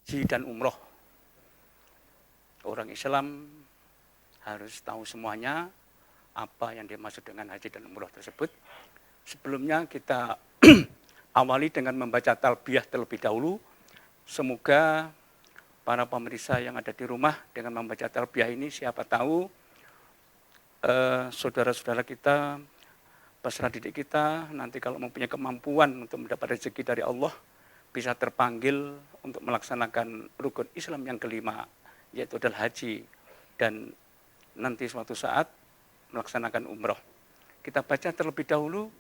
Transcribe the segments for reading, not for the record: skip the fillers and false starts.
haji dan umroh. Orang Islam harus tahu semuanya apa yang dimaksud dengan haji dan umroh tersebut. Sebelumnya kita awali dengan membaca talbiyah terlebih dahulu. Semoga para pemirsa yang ada di rumah dengan membaca talbiyah ini, siapa tahu saudara-saudara kita, peserta didik kita, nanti kalau mempunyai kemampuan untuk mendapat rezeki dari Allah, bisa terpanggil untuk melaksanakan rukun Islam yang kelima, yaitu adalah haji, dan nanti suatu saat melaksanakan umroh. Kita baca terlebih dahulu.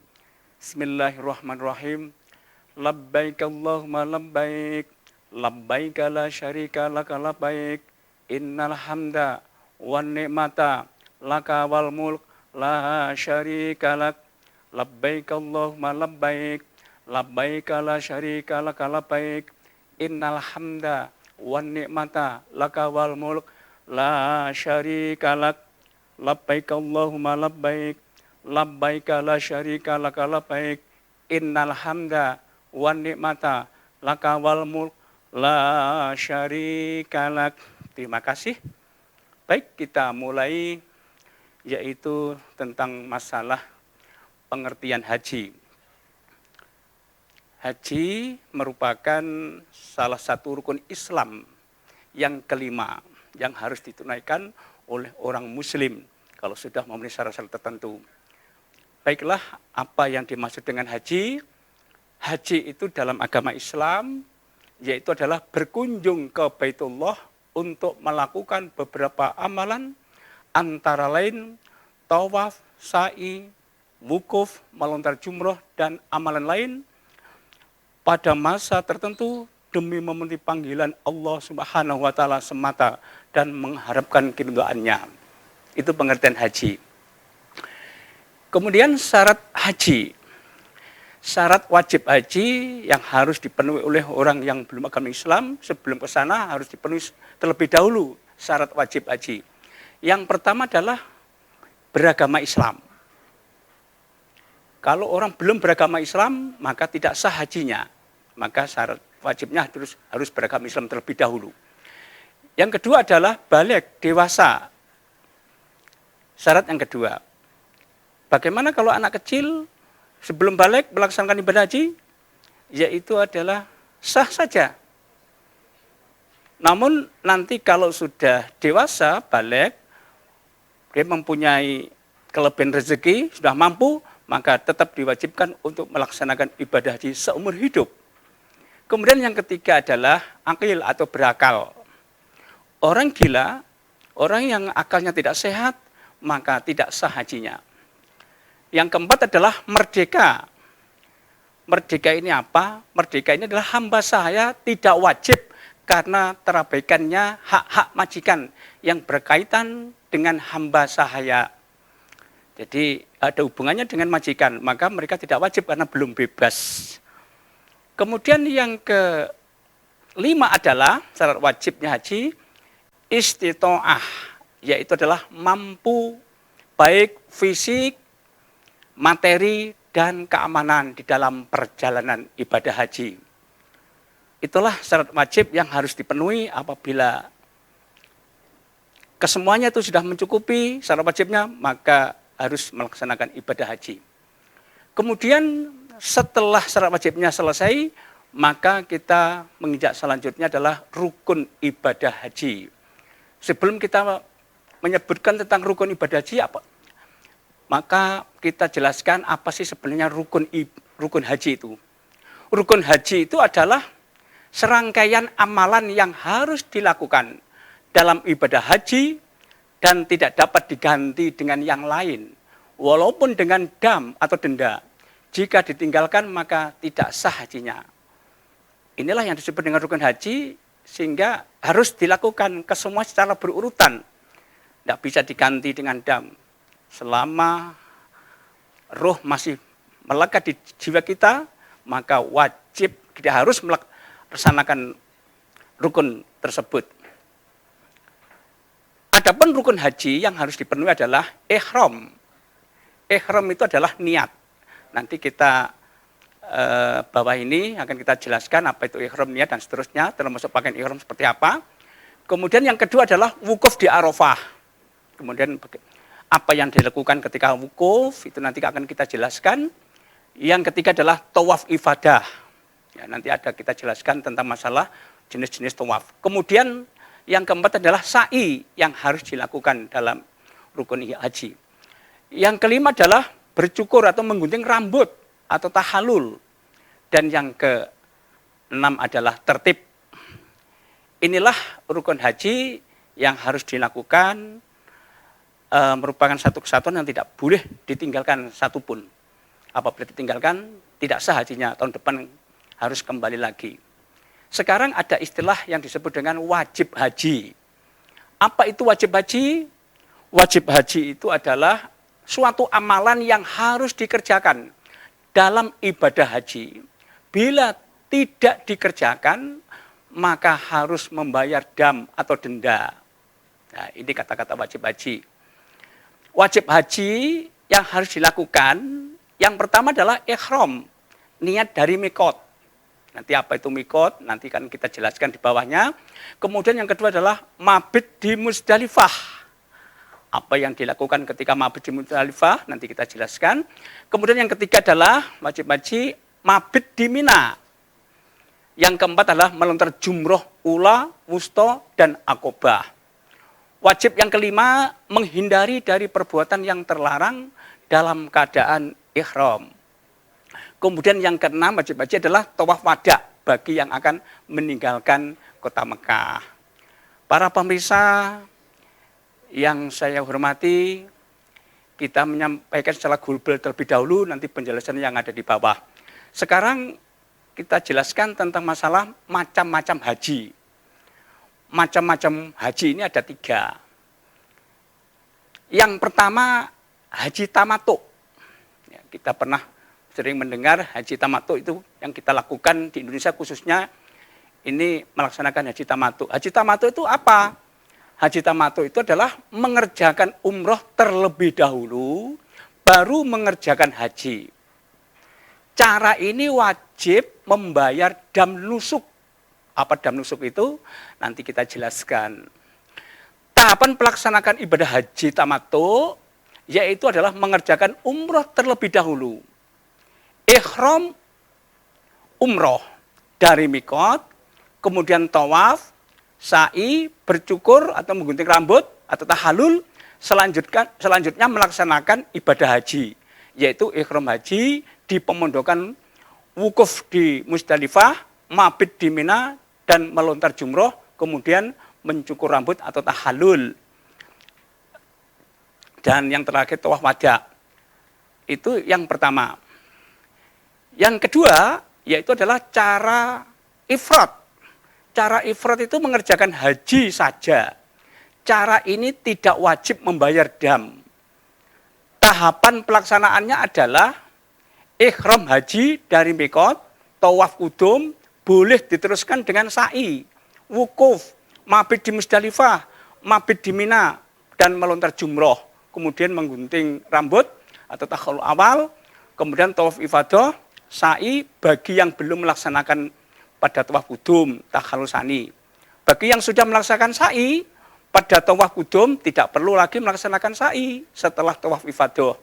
Bismillahirrahmanirrahim. Labbaik Allahumma labbaik, labbaik la syarika laka labbaik, innal hamda wan ni'mata laka wal mulk la syarika lak, labbaik Allahumma labbaik, labbaik la syarika laka labbaik, innal hamda wan ni'mata laka wal mulk la syarika lak, labbaik Allahumma labbaik, labbaik la syarika laka labbaik, innal hamda wan ni'mata laka wal mulk la syarika lak. Terima kasih. Baik, kita mulai, yaitu tentang masalah pengertian haji. Haji merupakan salah satu rukun Islam yang kelima yang harus ditunaikan oleh orang muslim kalau sudah memenuhi syarat-syarat tertentu. Baiklah, apa yang dimaksud dengan haji? Haji itu dalam agama Islam yaitu adalah berkunjung ke Baitullah untuk melakukan beberapa amalan, antara lain tawaf, sa'i, wukuf, melontar jumroh, dan amalan lain pada masa tertentu demi memenuhi panggilan Allah Subhanahu wa Ta'ala semata dan mengharapkan keridhaannya. Itu pengertian haji. Kemudian syarat haji. Syarat wajib haji yang harus dipenuhi oleh orang yang belum agama Islam sebelum ke sana harus dipenuhi terlebih dahulu syarat wajib haji. Yang pertama adalah beragama Islam. Kalau orang belum beragama Islam, maka tidak sah hajinya. Maka syarat wajibnya harus beragama Islam terlebih dahulu. Yang kedua adalah baligh, dewasa. Syarat yang kedua. Bagaimana kalau anak kecil sebelum baligh melaksanakan ibadah haji? Yaitu adalah sah saja. Namun nanti kalau sudah dewasa, baligh, dia mempunyai kelebihan rezeki, sudah mampu, maka tetap diwajibkan untuk melaksanakan ibadah haji seumur hidup. Kemudian yang ketiga adalah akil atau berakal. Orang gila, orang yang akalnya tidak sehat, maka tidak sah hajinya. Yang keempat adalah merdeka. Merdeka ini apa? Merdeka ini adalah hamba sahaya tidak wajib karena terabaikannya hak-hak majikan yang berkaitan dengan hamba sahaya. Jadi ada hubungannya dengan majikan, maka mereka tidak wajib karena belum bebas. Kemudian yang kelima adalah syarat wajibnya haji, istitoah, yaitu adalah mampu baik fisik, materi, dan keamanan di dalam perjalanan ibadah haji. Itulah syarat wajib yang harus dipenuhi apabila kesemuanya itu sudah mencukupi syarat wajibnya, maka harus melaksanakan ibadah haji. Kemudian setelah syarat wajibnya selesai, maka kita menginjak selanjutnya adalah rukun ibadah haji. Sebelum kita menyebutkan tentang rukun ibadah haji apa, maka kita jelaskan apa sih sebenarnya rukun haji itu. Rukun haji itu adalah serangkaian amalan yang harus dilakukan dalam ibadah haji dan tidak dapat diganti dengan yang lain, walaupun dengan dam atau denda. Jika ditinggalkan maka tidak sah hajinya. Inilah yang disebut dengan rukun haji, sehingga harus dilakukan kesemua secara berurutan. Tidak bisa diganti dengan dam. Selama roh masih melekat di jiwa kita, maka wajib kita harus melaksanakan rukun tersebut. Adapun rukun haji yang harus dipenuhi adalah ihram. Ihram itu adalah niat. Nanti kita bawah ini akan kita jelaskan apa itu ihram, niat dan seterusnya, termasuk pakaian ihram seperti apa. Kemudian yang kedua adalah wukuf di Arafah. Kemudian apa yang dilakukan ketika wukuf itu nanti akan kita jelaskan. Yang ketiga adalah tawaf ifadah. Ya, nanti ada kita jelaskan tentang masalah jenis-jenis tawaf. Kemudian yang keempat adalah sa'i yang harus dilakukan dalam rukun haji. Yang kelima adalah bercukur atau menggunting rambut atau tahalul. Dan yang keenam adalah tertib. Inilah rukun haji yang harus dilakukan, merupakan satu kesatuan yang tidak boleh ditinggalkan satupun. Apabila ditinggalkan, tidak sah hajinya, tahun depan harus kembali lagi. Sekarang ada istilah yang disebut dengan wajib haji. Apa itu wajib haji? Wajib haji itu adalah suatu amalan yang harus dikerjakan dalam ibadah haji. Bila tidak dikerjakan, maka harus membayar dam atau denda. Nah, ini kata-kata wajib haji. Wajib haji yang harus dilakukan, yang pertama adalah ihram, niat dari mikot. Nanti apa itu mikot, nanti kan kita jelaskan di bawahnya. Kemudian yang kedua adalah mabit di Musdalifah. Apa yang dilakukan ketika mabit di Musdalifah, nanti kita jelaskan. Kemudian yang ketiga adalah wajib haji, mabit di Mina. Yang keempat adalah melontar jumroh, ula, wusto, dan akobah. Wajib yang kelima, menghindari dari perbuatan yang terlarang dalam keadaan ihram. Kemudian yang keenam, wajib haji adalah tawaf wada bagi yang akan meninggalkan kota Mekah. Para pemirsa yang saya hormati, kita menyampaikan secara global terlebih dahulu, nanti penjelasan yang ada di bawah. Sekarang kita jelaskan tentang masalah macam-macam haji. Macam-macam haji ini ada 3. Yang pertama, haji tamattu. Ya, kita pernah sering mendengar haji tamattu itu yang kita lakukan di Indonesia khususnya, ini melaksanakan haji tamattu. Haji tamattu itu apa? Haji tamattu itu adalah mengerjakan umroh terlebih dahulu, baru mengerjakan haji. Cara ini wajib membayar dam nusuk. Apa dam nusuk itu? Nanti kita jelaskan. Tahapan pelaksanaan ibadah haji tamattu yaitu adalah mengerjakan umroh terlebih dahulu. Ihram umroh dari mikot, kemudian tawaf, sa'i, bercukur atau menggunting rambut atau tahalul, selanjutnya melaksanakan ibadah haji, yaitu ihram haji di pemondokan, wukuf di Musdalifah, mabit di Mina, dan melontar jumroh, kemudian mencukur rambut atau tahalul. Dan yang terakhir tawaf wada. Itu yang pertama. Yang kedua, yaitu adalah cara ifrad. Cara ifrad itu mengerjakan haji saja. Cara ini tidak wajib membayar dam. Tahapan pelaksanaannya adalah ihram haji dari mikot, tawaf kudum, boleh diteruskan dengan sa'i, wukuf, mabit di Musdalifah, mabit di Mina, dan melontar jumroh. Kemudian menggunting rambut atau tahalul awal, kemudian tawaf ifadah, sa'i bagi yang belum melaksanakan pada tawaf kudum, tahalul sani. Bagi yang sudah melaksanakan sa'i, pada tawaf kudum tidak perlu lagi melaksanakan sa'i setelah tawaf ifadah.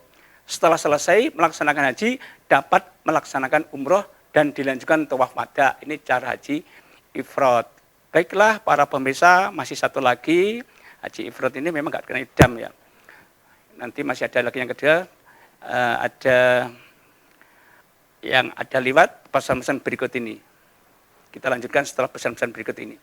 Setelah selesai melaksanakan haji, dapat melaksanakan umroh dan dilanjutkan tawaf wada. Ini cara haji ifrad. Baiklah para pemirsa, masih satu lagi. Haji ifrad ini memang nggak kena dam ya. Nanti masih ada lagi yang kedua, ada yang ada lewat pesan-pesan berikut ini. Kita lanjutkan setelah pesan-pesan berikut ini.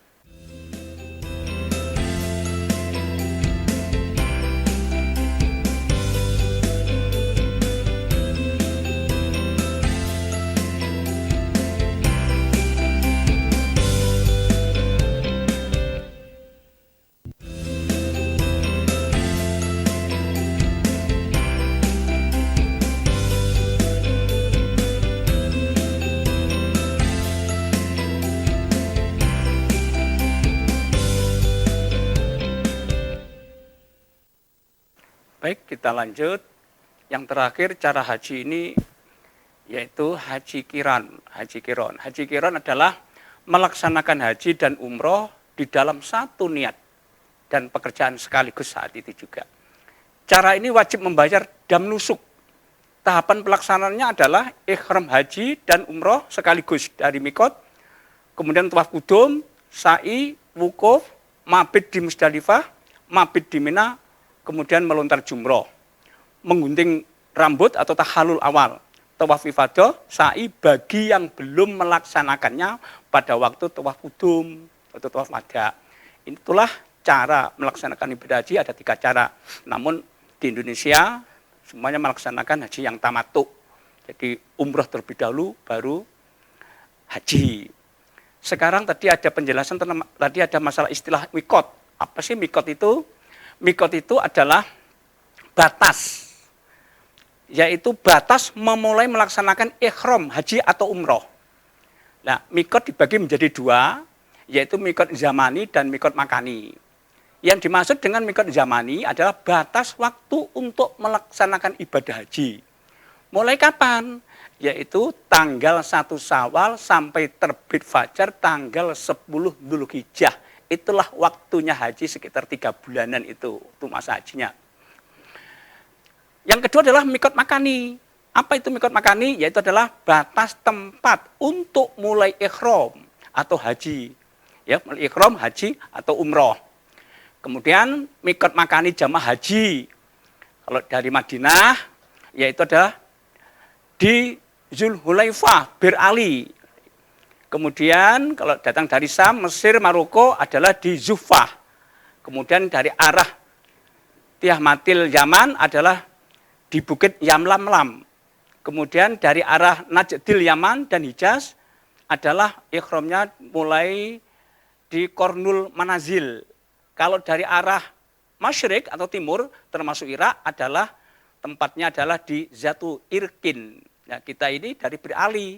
Baik, kita lanjut. Yang terakhir, cara haji ini yaitu haji kiron. Haji kiron adalah melaksanakan haji dan umroh di dalam satu niat dan pekerjaan sekaligus saat itu juga. Cara ini wajib membayar dam nusuk. Tahapan pelaksanaannya adalah ihram haji dan umroh sekaligus dari mikot, kemudian tawaf kudum, sa'i, wukuf, mabit di Musdalifah, mabit di Mina, kemudian melontar jumroh, menggunting rambut atau tahalul awal, tawaf ifadah, sa'i bagi yang belum melaksanakannya pada waktu tawaf kudum atau tawaf wada. Itulah cara melaksanakan ibadah haji, ada 3 cara. Namun di Indonesia semuanya melaksanakan haji yang tamattu. Jadi umroh terlebih dahulu, baru haji. Sekarang tadi ada penjelasan, tadi ada masalah istilah mikot. Apa sih mikot itu? Mikot itu adalah batas, yaitu batas memulai melaksanakan ihram haji atau umroh. Nah, mikot dibagi menjadi 2, yaitu mikot zamani dan mikot makani. Yang dimaksud dengan mikot zamani adalah batas waktu untuk melaksanakan ibadah haji. Mulai kapan? Yaitu tanggal 1 Syawal sampai terbit fajar tanggal 10 Dzulhijjah. Itulah waktunya haji, sekitar 3 bulanan itu masa hajinya. Yang kedua adalah mikot makani. Apa itu mikot makani? Yaitu adalah batas tempat untuk mulai ihram atau haji. Ya, mulai ihram, haji atau umroh. Kemudian mikot makani jamaah haji. Kalau dari Madinah, yaitu adalah di Zulhulaifah, Bir Ali. Kemudian kalau datang dari Sam, Mesir, Maroko adalah di Zufah. Kemudian dari arah Tiahmatil, Yaman adalah di Bukit Yamlamlam. Kemudian dari arah Najdil, Yaman dan Hijaz adalah ihramnya mulai di Kornul Manazil. Kalau dari arah Masyrik atau timur, termasuk Irak, adalah tempatnya adalah di Zatu Irkin. Nah, kita ini dari Bir Ali,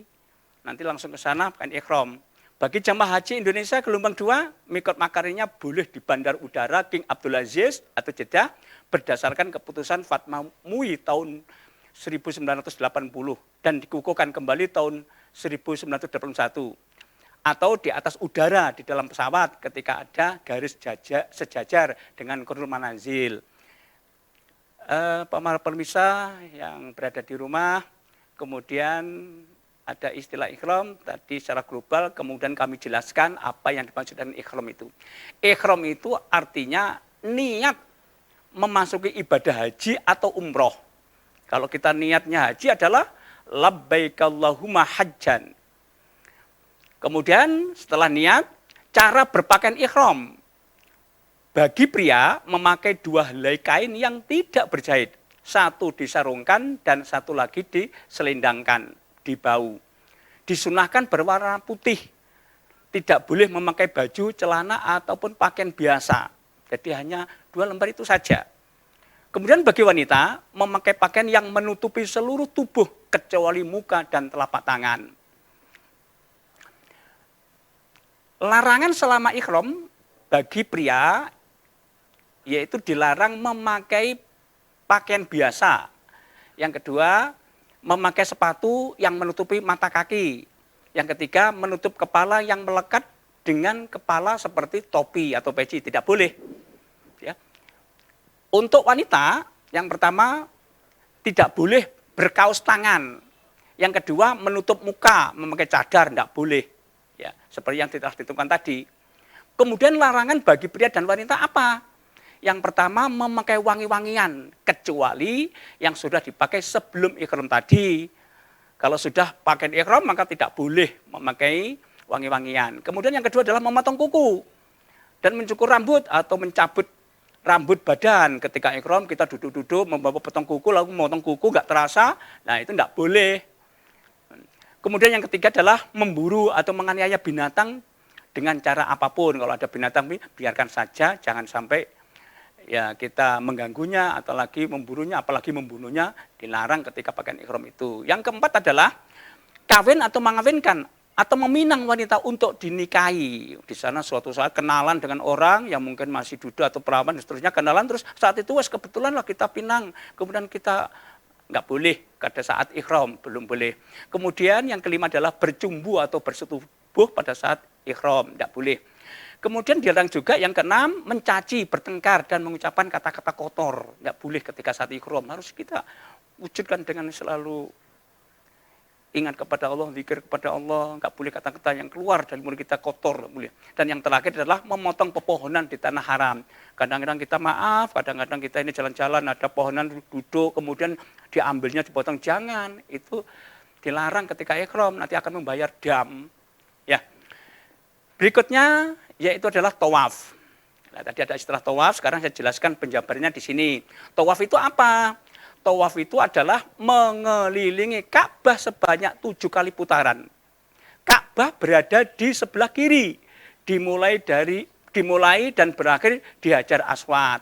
nanti langsung ke sana pakai ihram. Bagi jamaah haji Indonesia gelombang 2, mikot makarinya boleh di Bandar Udara King Abdulaziz atau Jeddah berdasarkan keputusan Fatma MUI tahun 1980 dan dikukuhkan kembali tahun 1981. Atau di atas udara di dalam pesawat ketika ada garis sejajar dengan Kornul Manazil. Para pemirsa yang berada di rumah, kemudian ada istilah ihram tadi secara global, kemudian kami jelaskan apa yang dimaksud dengan ihram itu. Ihram itu artinya niat memasuki ibadah haji atau umroh. Kalau kita niatnya haji adalah labbaik Allahumma hajjan. Kemudian setelah niat, cara berpakaian ihram. Bagi pria memakai 2 helai kain yang tidak berjahit. Satu disarungkan dan satu lagi diselendangkan di bau. Disunahkan berwarna putih. Tidak boleh memakai baju, celana ataupun pakaian biasa. Jadi hanya 2 lembar itu saja. Kemudian bagi wanita memakai pakaian yang menutupi seluruh tubuh kecuali muka dan telapak tangan. Larangan selama ihram bagi pria yaitu dilarang memakai pakaian biasa. Yang kedua, memakai sepatu yang menutupi mata kaki. Yang ketiga, menutup kepala yang melekat dengan kepala seperti topi atau peci, tidak boleh. Ya. Untuk wanita, yang pertama tidak boleh berkaos tangan. Yang kedua, menutup muka, memakai cadar, tidak boleh. Ya, seperti yang telah ditentukan tadi. Kemudian larangan bagi pria dan wanita apa? Yang pertama, memakai wangi-wangian, kecuali yang sudah dipakai sebelum ihram tadi. Kalau sudah pakai ihram, maka tidak boleh memakai wangi-wangian. Kemudian yang kedua adalah memotong kuku dan mencukur rambut atau mencabut rambut badan. Ketika ihram kita duduk-duduk membawa potong kuku, lalu memotong kuku nggak terasa, nah itu tidak boleh. Kemudian yang ketiga adalah memburu atau menganiaya binatang dengan cara apapun. Kalau ada binatang, biarkan saja, jangan sampai ya kita mengganggunya atau lagi memburunya, apalagi membunuhnya, dilarang ketika pakaian ihram itu. Yang keempat adalah kawin atau mengawinkan atau meminang wanita untuk dinikahi. Di sana suatu saat kenalan dengan orang yang mungkin masih duda atau perawan dan seterusnya, kenalan terus saat itu kebetulan lah kita pinang, kemudian kita nggak boleh pada saat ihram, belum boleh. Kemudian yang kelima adalah bercumbu atau bersetubuh pada saat ihram, nggak boleh. Kemudian dilarang juga yang keenam, mencaci, bertengkar, dan mengucapkan kata-kata kotor. Nggak boleh ketika saat ihram, harus kita wujudkan dengan selalu ingat kepada Allah, zikir kepada Allah, nggak boleh kata-kata yang keluar dari mulut kita kotor, boleh. Dan yang terakhir adalah memotong pepohonan di tanah haram. Kadang-kadang kita maaf, kadang-kadang kita ini jalan-jalan ada pohonan duduk, kemudian diambilnya dipotong, jangan. Itu dilarang ketika ihram, nanti akan membayar dam. Ya. Berikutnya yaitu adalah tawaf. Nah, tadi ada istilah tawaf, sekarang saya jelaskan penjabarannya di sini. Tawaf itu apa? Tawaf itu adalah mengelilingi Ka'bah sebanyak 7 kali putaran. Ka'bah berada di sebelah kiri, dimulai dan berakhir di Hajar Aswad.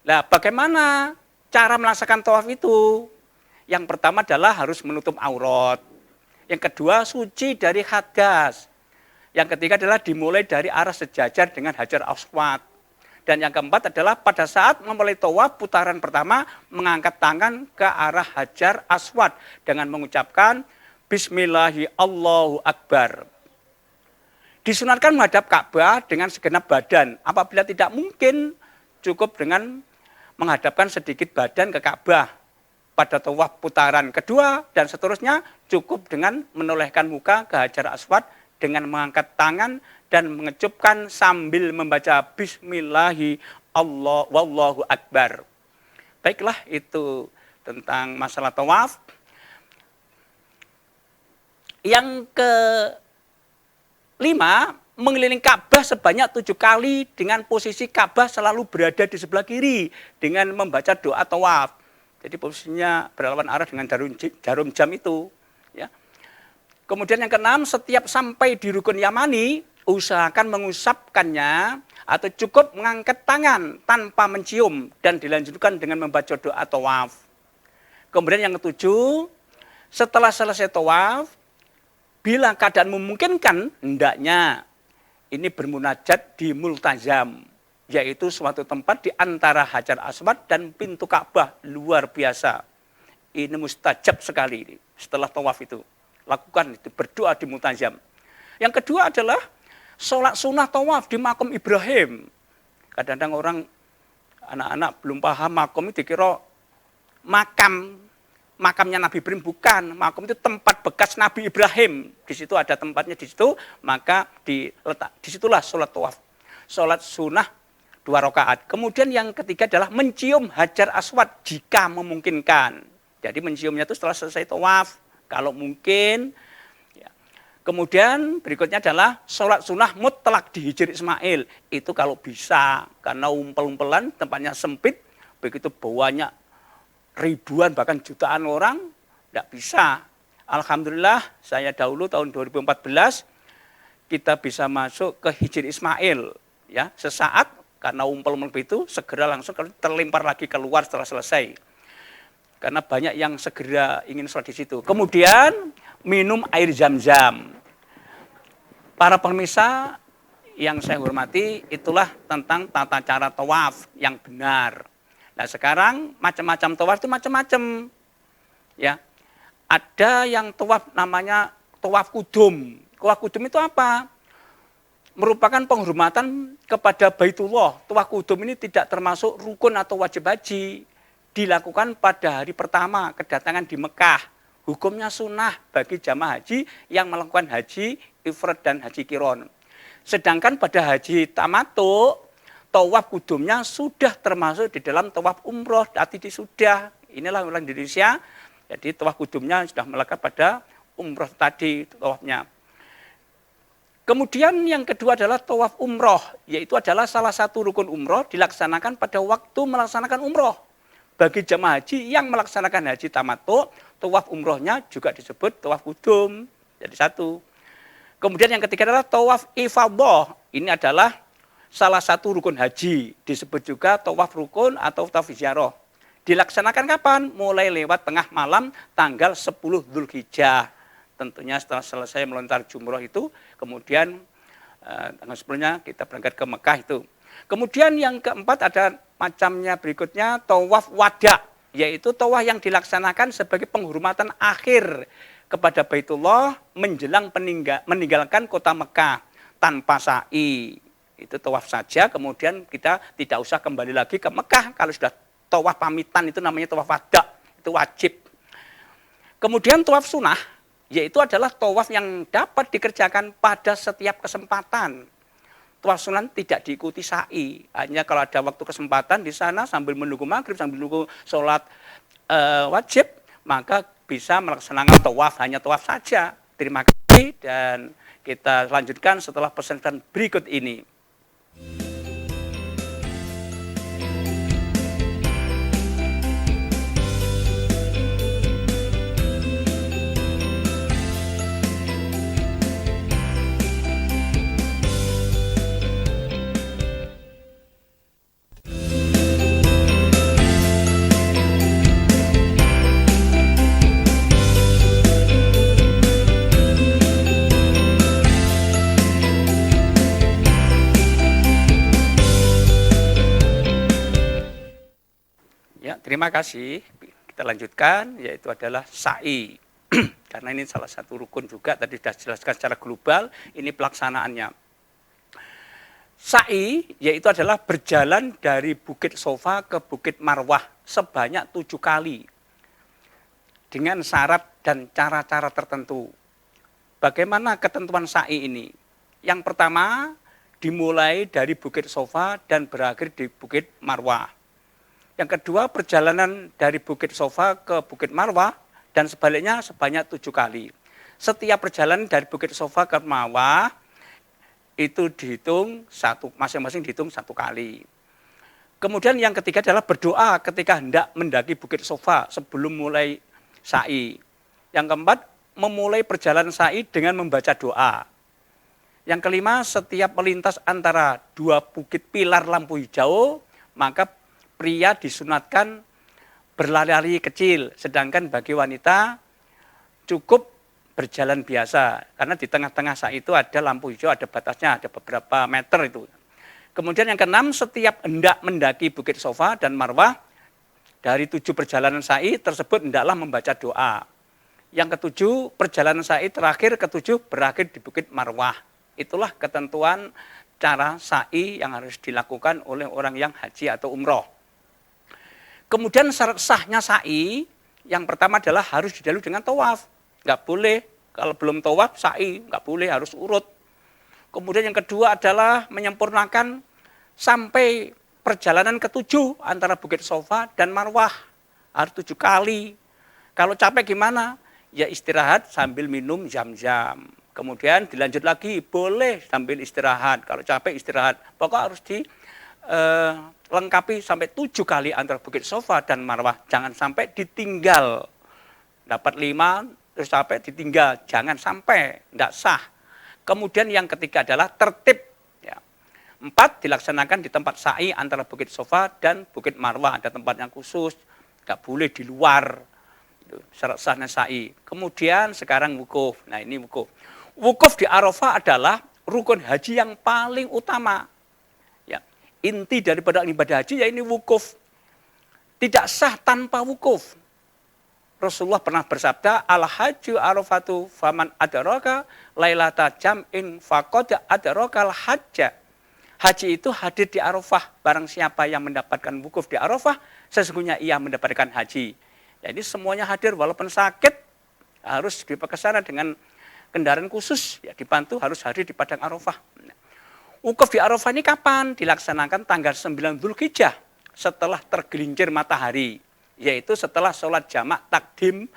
Nah, bagaimana cara melaksanakan tawaf itu? Yang pertama adalah harus menutup aurat. Yang kedua, suci dari hadas. Yang ketiga adalah dimulai dari arah sejajar dengan Hajar Aswad. Dan yang keempat adalah pada saat memulai tawaf putaran pertama, mengangkat tangan ke arah Hajar Aswad dengan mengucapkan Bismillahi Allahu Akbar. Disunatkan menghadap Ka'bah dengan segenap badan. Apabila tidak mungkin, cukup dengan menghadapkan sedikit badan ke Ka'bah pada tawaf putaran kedua dan seterusnya, cukup dengan menolehkan muka ke Hajar Aswad dengan mengangkat tangan dan mengecupkan sambil membaca Bismillahi Allah wallahu Akbar. Baiklah, itu tentang masalah tawaf. Yang kelima, mengelilingi Ka'bah sebanyak 7 kali dengan posisi Ka'bah selalu berada di sebelah kiri dengan membaca doa tawaf. Jadi posisinya berlawan arah dengan jarum jam itu. Ya. Kemudian yang keenam, setiap sampai di rukun Yamani, usahakan mengusapkannya atau cukup mengangkat tangan tanpa mencium dan dilanjutkan dengan membaca doa tawaf. Kemudian yang ketujuh, setelah selesai tawaf, bila keadaan memungkinkan, hendaknya ini bermunajat di multazam, yaitu suatu tempat di antara Hajar Aswad dan pintu Ka'bah. Luar biasa. Ini mustajab sekali ini. Setelah tawaf itu, lakukan itu, berdoa di multazam. Yang kedua adalah sholat sunnah tawaf di makam Ibrahim. Kadang-kadang orang, anak-anak belum paham makam itu dikira makamnya Nabi Ibrahim. Bukan, makam itu tempat bekas Nabi Ibrahim. Di situ ada tempatnya di situ, maka disitulah sholat tawaf. Sholat sunnah 2 rakaat. Kemudian yang ketiga adalah mencium Hajar Aswad jika memungkinkan. Jadi menciumnya itu setelah selesai tawaf, kalau mungkin. Kemudian berikutnya adalah sholat sunnah mutlak di Hijr Ismail. Itu kalau bisa, karena umpel-umpelan, tempatnya sempit, begitu banyak ribuan bahkan jutaan orang, tidak bisa. Alhamdulillah saya dahulu tahun 2014, kita bisa masuk ke Hijr Ismail. Ya, sesaat, karena umpel-umpel itu, segera langsung terlempar lagi keluar setelah selesai. Karena banyak yang segera ingin sholat di situ. Kemudian minum air zam-zam. Para pemirsa yang saya hormati, itulah tentang tata cara tawaf yang benar. Nah sekarang macam-macam tawaf itu macam-macam. Ya, ada yang tawaf namanya tawaf kudum. Tawaf kudum itu apa? Merupakan penghormatan kepada Baitullah. Tawaf kudum ini tidak termasuk rukun atau wajib haji. Dilakukan pada hari pertama kedatangan di Mekah. Hukumnya sunnah bagi jamaah haji yang melakukan haji ifrad dan haji qiron. Sedangkan pada haji tamattu, tawaf kudumnya sudah termasuk di dalam tawaf umroh. Tadi sudah, inilah orang Indonesia. Jadi tawaf kudumnya sudah melekat pada umroh tadi tawafnya. Kemudian yang kedua adalah tawaf umroh, yaitu adalah salah satu rukun umroh dilaksanakan pada waktu melaksanakan umroh. Bagi jamaah haji yang melaksanakan haji tamattu, tawaf umrohnya juga disebut tawaf kudum. Jadi satu. Kemudian yang ketiga adalah tawaf ifadhah. Ini adalah salah satu rukun haji. Disebut juga tawaf rukun atau tawaf ziarah. Dilaksanakan kapan? Mulai lewat tengah malam tanggal 10 Dzulhijjah. Tentunya setelah selesai melontar jumroh itu, kemudian tanggal 10-nya kita berangkat ke Mekah itu. Kemudian yang keempat ada macamnya berikutnya tawaf wada. yaitu tawaf yang dilaksanakan sebagai penghormatan akhir kepada Baitullah menjelang meninggalkan kota Mekah tanpa sa'i. Itu tawaf saja, kemudian kita tidak usah kembali lagi ke Mekah. Kalau sudah tawaf pamitan itu namanya tawaf wada, itu wajib. Kemudian tawaf sunnah, yaitu adalah tawaf yang dapat dikerjakan pada setiap kesempatan. Tawaf sunnah tidak diikuti sa'i, hanya kalau ada waktu kesempatan di sana sambil menunggu maghrib, sambil menunggu sholat wajib, maka bisa melaksanakan tawaf, hanya tawaf saja. Terima kasih dan kita lanjutkan setelah pesan berikut ini. Ya, terima kasih. Kita lanjutkan, yaitu adalah sa'i. Karena ini salah satu rukun juga, tadi sudah dijelaskan secara global, ini pelaksanaannya. Sa'i, yaitu adalah berjalan dari Bukit Sofa ke Bukit Marwah sebanyak 7 kali. Dengan syarat dan cara-cara tertentu. Bagaimana ketentuan sa'i ini? Yang pertama, dimulai dari Bukit Sofa dan berakhir di Bukit Marwah. Yang kedua, perjalanan dari Bukit Sofa ke Bukit Marwah dan sebaliknya sebanyak 7 kali. Setiap perjalanan dari Bukit Sofa ke Marwah itu dihitung masing-masing dihitung 1 kali. Kemudian yang ketiga adalah berdoa ketika hendak mendaki Bukit Sofa sebelum mulai sa'i. Yang keempat, memulai perjalanan sa'i dengan membaca doa. Yang kelima, setiap melintas antara 2 bukit pilar lampu hijau, maka pria disunatkan berlari-lari kecil, sedangkan bagi wanita cukup berjalan biasa. Karena di tengah-tengah sa'i itu ada lampu hijau, ada batasnya, ada beberapa meter itu. Kemudian yang keenam, setiap hendak mendaki Bukit Sofa dan Marwah, dari 7 perjalanan sa'i tersebut hendaklah membaca doa. Yang ketujuh, perjalanan sa'i terakhir ketujuh berakhir di Bukit Marwah. Itulah ketentuan cara sa'i yang harus dilakukan oleh orang yang haji atau umroh. Kemudian syarat sahnya sa'i, yang pertama adalah harus didahului dengan tawaf. Enggak boleh, kalau belum tawaf sa'i, enggak boleh, harus urut. Kemudian yang kedua adalah menyempurnakan sampai perjalanan ke-7 antara Bukit Sofa dan Marwah. Harus 7 kali. Kalau capek gimana? Ya istirahat sambil minum jam-jam. Kemudian dilanjut lagi, boleh sambil istirahat. Kalau capek istirahat. Pokoknya harus lengkapi sampai 7 kali antara Bukit Sofa dan Marwah. Jangan sampai ditinggal. Dapat 5, terus sampai ditinggal. Jangan sampai, enggak sah. Kemudian yang ketiga adalah tertib. 4, dilaksanakan di tempat sa'i antara Bukit Sofa dan Bukit Marwah. Ada tempat yang khusus, enggak boleh di luar. Itu syarat sahnya sa'i. Kemudian sekarang wukuf. Nah ini wukuf. Wukuf di Arafah adalah rukun haji yang paling utama. Inti daripada ibadah haji ya ini wukuf. Tidak sah tanpa wukuf. Rasulullah pernah bersabda, al-hajju arafatu faman adaraka lailata jam'in faqad adarakal hajja. Haji itu hadir di Arafah. Barang siapa yang mendapatkan wukuf di Arafah, sesungguhnya ia mendapatkan haji. Jadi semuanya hadir walaupun sakit, harus dibawa ke sana dengan kendaraan khusus, ya dibantu harus hadir di padang Arafah. Wukuf di Arafah ini kapan? Dilaksanakan tanggal 9 Dzulhijjah setelah tergelincir matahari, yaitu setelah sholat jamak takdim,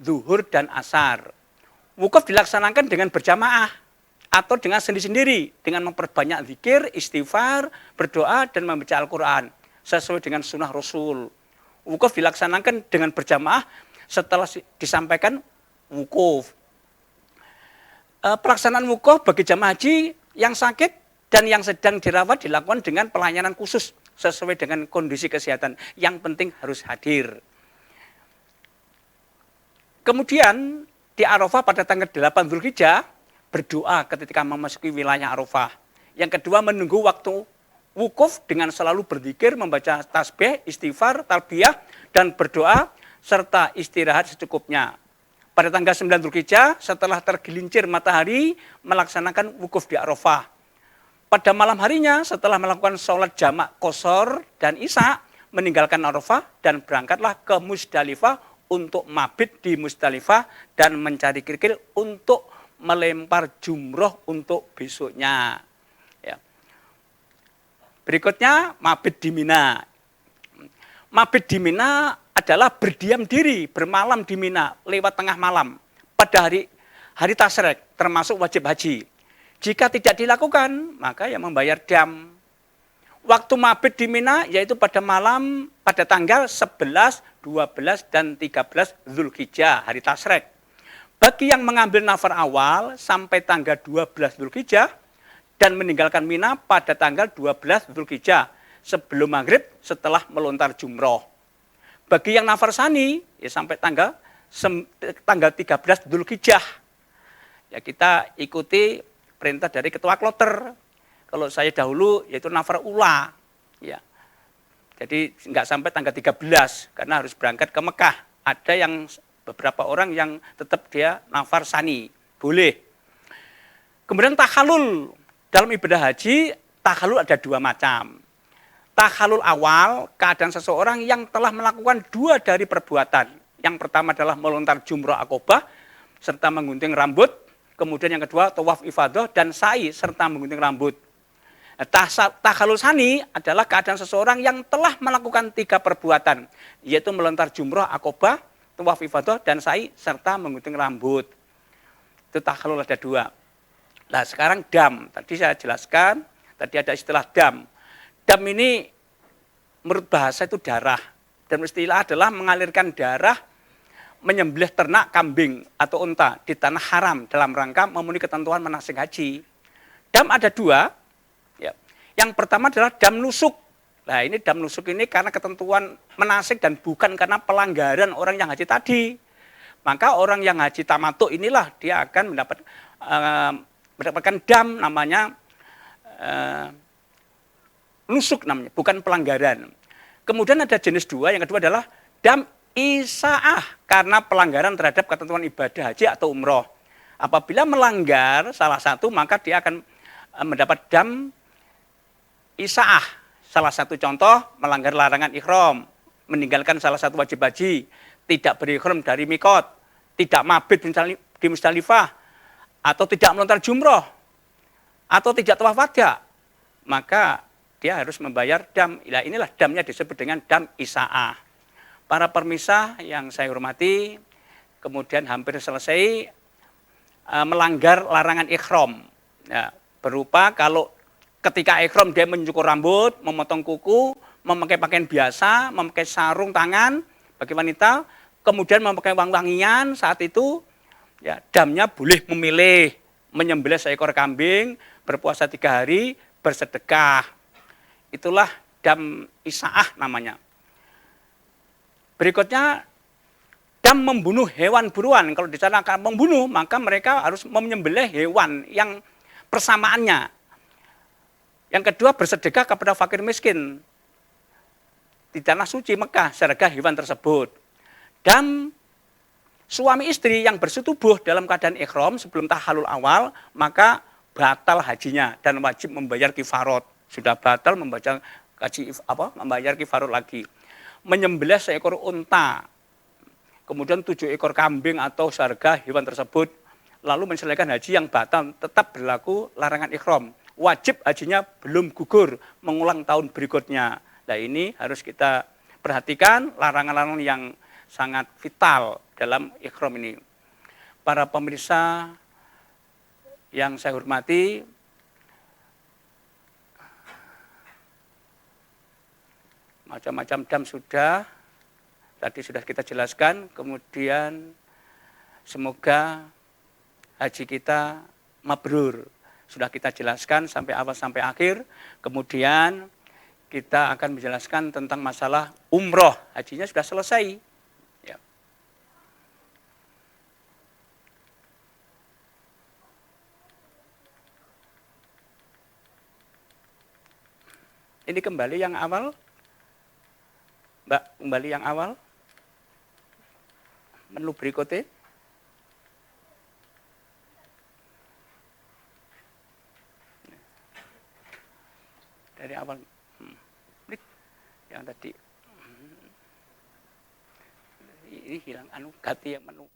zuhur dan asar. Wukuf dilaksanakan dengan berjamaah atau dengan sendiri-sendiri, dengan memperbanyak zikir, istighfar, berdoa, dan membaca Al-Quran sesuai dengan sunnah Rasul. Wukuf dilaksanakan dengan berjamaah setelah disampaikan wukuf. Pelaksanaan wukuf bagi jamaah haji yang sakit dan yang sedang dirawat dilakukan dengan pelayanan khusus sesuai dengan kondisi kesehatan. Yang penting harus hadir. Kemudian di Arafah pada tanggal 8 Dzulhijjah berdoa ketika memasuki wilayah Arafah. Yang kedua menunggu waktu wukuf dengan selalu berzikir, membaca tasbih, istighfar, talbiyah dan berdoa serta istirahat secukupnya. Pada tanggal 9 Dzulhijjah setelah tergelincir matahari melaksanakan wukuf di Arafah. Pada malam harinya setelah melakukan sholat jamak qashar dan isya meninggalkan Arafah dan berangkatlah ke Musdalifah untuk mabit di Musdalifah dan mencari kerikil untuk melempar jumroh untuk besoknya. Ya. Berikutnya mabit di Mina. Mabit di Mina adalah berdiam diri, bermalam di Mina lewat tengah malam pada hari tasyrik termasuk wajib haji. Jika tidak dilakukan, maka ya membayar dam. Waktu mabit di Mina yaitu pada malam pada tanggal 11, 12 dan 13 Dzulhijjah hari tasyrik. Bagi yang mengambil nafar awal sampai tanggal 12 Dzulhijjah dan meninggalkan Mina pada tanggal 12 Dzulhijjah sebelum maghrib setelah melontar jumroh. Bagi yang nafar sani ya sampai tanggal 13 Dzulhijjah. Ya kita ikuti perintah dari ketua kloter. Kalau saya dahulu yaitu nafar ula. Ya. Jadi nggak sampai tanggal 13 karena harus berangkat ke Mekah. Ada yang beberapa orang yang tetap dia nafar sani. Boleh. Kemudian tahalul. Dalam ibadah haji, tahalul ada dua macam. Tahalul awal, keadaan seseorang yang telah melakukan dua dari perbuatan. Yang pertama adalah melontar jumroh akobah, serta menggunting rambut. Kemudian yang kedua, tawaf ifadah dan sa'i, serta menggunting rambut. Tahalul sani adalah keadaan seseorang yang telah melakukan tiga perbuatan, yaitu melontar jumroh akobah, tawaf ifadah dan sa'i, serta menggunting rambut. Itu tahalul ada dua. Nah sekarang dam, tadi saya jelaskan, tadi ada istilah dam. Dam ini menurut bahasa itu darah. Dan istilah adalah mengalirkan darah, menyembelih ternak, kambing atau unta di tanah haram dalam rangka memenuhi ketentuan manasik haji. Dam ada dua. Ya. Yang pertama adalah dam nusuk. Nah ini dam nusuk ini karena ketentuan manasik dan bukan karena pelanggaran orang yang haji tadi. Maka orang yang haji tamattu inilah dia akan mendapatkan dam namanya nusuk namanya, bukan pelanggaran. Kemudian ada jenis dua, yang kedua adalah dam isaah karena pelanggaran terhadap ketentuan ibadah haji atau umroh. Apabila melanggar salah satu maka dia akan mendapat dam isaah. Salah satu contoh melanggar larangan ihram, meninggalkan salah satu wajib haji, tidak berihram dari mikot, tidak mabit di Musdalifah, atau tidak melontar jumroh, atau tidak tawaf wada, maka dia harus membayar dam. Nah, inilah damnya disebut dengan dam isaah. Para permisah yang saya hormati, kemudian hampir selesai melanggar larangan ihram. Ya, berupa kalau ketika ihram dia mencukur rambut, memotong kuku, memakai pakaian biasa, memakai sarung tangan bagi wanita, kemudian memakai wangi-wangian saat itu, ya, damnya boleh memilih menyembelih seekor kambing, berpuasa 3 hari, bersedekah. Itulah dam isaah namanya. Berikutnya, dam membunuh hewan buruan. Kalau di sana akan membunuh, maka mereka harus menyembelih hewan yang persamaannya. Yang kedua, bersedekah kepada fakir miskin di tanah suci Mekah seharga hewan tersebut. Dan suami istri yang bersetubuh dalam keadaan ihram sebelum tahallul awal, maka batal hajinya dan wajib membayar kifarot. Sudah batal membayar kifarot lagi. Menyembelih seekor unta, kemudian 7 ekor kambing atau seharga hewan tersebut, lalu menyelesaikan haji yang batal, tetap berlaku larangan ihram. Wajib hajinya belum gugur, mengulang tahun berikutnya. Nah ini harus kita perhatikan larangan-larangan yang sangat vital dalam ihram ini. Para pemirsa yang saya hormati, macam-macam dam tadi sudah kita jelaskan, kemudian semoga haji kita mabrur. Sudah kita jelaskan sampai awal sampai akhir, kemudian kita akan menjelaskan tentang masalah umroh, hajinya sudah selesai. Ya. Ini kembali yang awal, Mbak, kembali yang awal. Menu berikutnya. Dari awal. Yang tadi. Ini hilang ganti yang menu.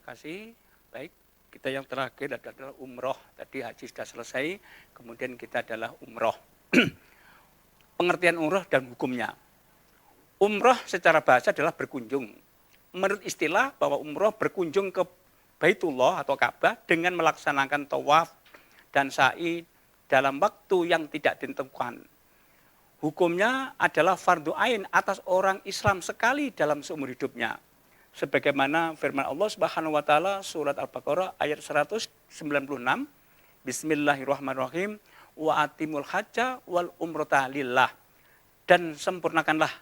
Kasih. Baik, kita yang terakhir adalah umroh. Tadi haji sudah selesai, kemudian kita adalah umroh. Pengertian umroh dan hukumnya. Umroh secara bahasa adalah berkunjung. Menurut istilah bahwa umroh berkunjung ke Baitullah atau Ka'bah dengan melaksanakan tawaf dan sa'i dalam waktu yang tidak ditentukan. Hukumnya adalah fardu ain atas orang Islam sekali dalam seumur hidupnya. Sebagaimana firman Allah Subhanahu wa taala surat Al-Baqarah ayat 196, Bismillahirrahmanirrahim, wa atimul hajja wal umrata lillah. Dan sempurnakanlah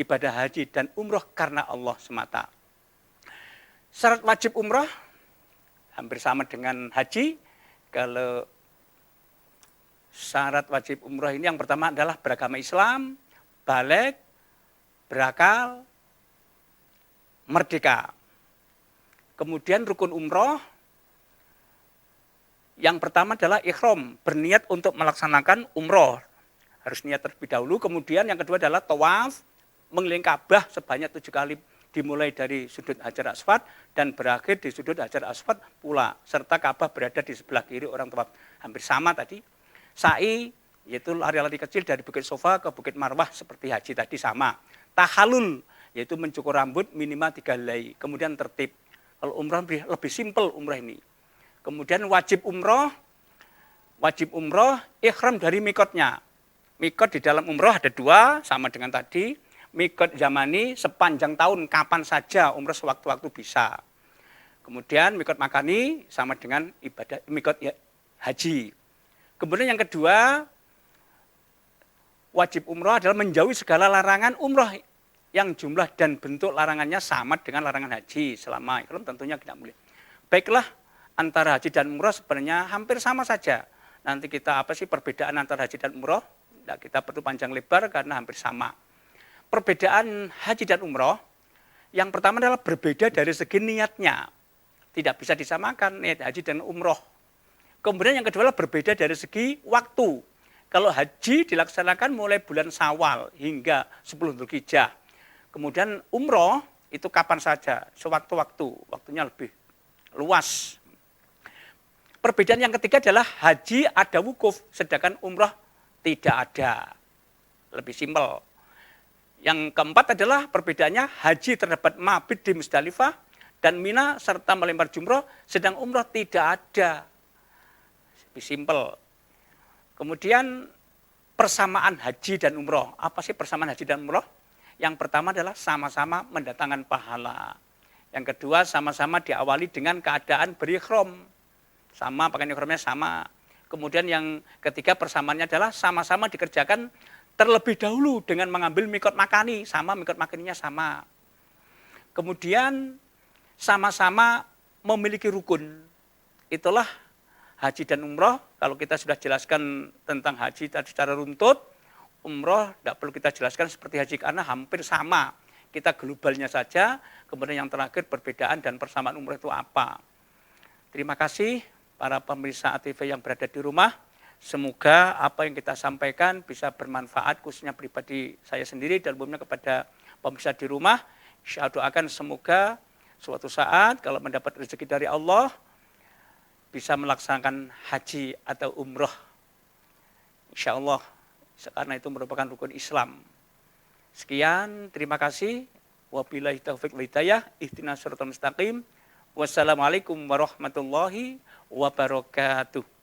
ibadah haji dan umroh karena Allah semata. Syarat wajib umroh hampir sama dengan haji. Kalau syarat wajib umroh ini yang pertama adalah beragama Islam, baligh, berakal, merdeka. Kemudian rukun umroh yang pertama adalah ikhram, berniat untuk melaksanakan umroh. Harus niat terlebih dahulu. Kemudian yang kedua adalah tawaf, mengelilingi Ka'bah sebanyak 7 kali, dimulai dari sudut Hajar Aswad dan berakhir di sudut Hajar Aswad pula. Serta Ka'bah berada di sebelah kiri orang tawaf. Hampir sama tadi. Sa'i, yaitu lari-lari kecil dari Bukit Sofa ke Bukit Marwah seperti haji tadi sama. Tahalul, yaitu mencukur rambut minimal 3 helai. Kemudian tertib. Kalau umrah lebih simpel umrah ini. Kemudian wajib umroh ikhram dari mikotnya. Mikot di dalam umroh ada 2, sama dengan tadi. Mikot zamani sepanjang tahun, kapan saja umroh sewaktu-waktu bisa. Kemudian mikot makani sama dengan ibadah mikot haji. Kemudian yang kedua, wajib umroh adalah menjauhi segala larangan umroh yang jumlah dan bentuk larangannya sama dengan larangan haji. Selama ikhram tentunya tidak boleh. Baiklah, antara haji dan umroh sebenarnya hampir sama saja. Nanti kita apa sih perbedaan antara haji dan umroh? Tidak kita perlu panjang lebar karena hampir sama. Perbedaan haji dan umroh, yang pertama adalah berbeda dari segi niatnya. Tidak bisa disamakan niat haji dan umroh. Kemudian yang kedua adalah berbeda dari segi waktu. Kalau haji dilaksanakan mulai bulan Syawal hingga 10 Dzulhijjah. Kemudian umroh itu kapan saja, sewaktu-waktu, waktunya lebih luas. Perbedaan yang ketiga adalah haji ada wukuf, sedangkan umroh tidak ada. Lebih simpel. Yang keempat adalah perbedaannya haji terdapat mabit di Musdalifah dan Mina serta melempar jumroh, sedang umroh tidak ada. Lebih simpel. Kemudian persamaan haji dan umroh. Apa sih persamaan haji dan umroh? Yang pertama adalah sama-sama mendatangkan pahala. Yang kedua sama-sama diawali dengan keadaan berikhram. Sama, pakaian ikhramnya sama. Kemudian yang ketiga persamaannya adalah sama-sama dikerjakan terlebih dahulu dengan mengambil mikot makani. Sama, mikot makaninya sama. Kemudian sama-sama memiliki rukun. itulah haji dan umroh. Kalau kita sudah jelaskan tentang haji tadi secara runtut, umroh tidak perlu kita jelaskan seperti haji karena hampir sama. Kita globalnya saja, kemudian yang terakhir perbedaan dan persamaan umroh itu apa. Terima kasih para pemirsa ATV yang berada di rumah. Semoga apa yang kita sampaikan bisa bermanfaat khususnya pribadi saya sendiri dan umumnya kepada pemirsa di rumah. Saya doakan semoga suatu saat kalau mendapat rezeki dari Allah bisa melaksanakan haji atau umroh. Insya Allah, karena itu merupakan rukun Islam. Sekian, terima kasih. Wabillahi taufiq wal hidayah. Ihdinas siratal mustaqim. Wassalamualaikum warahmatullahi wabarakatuh.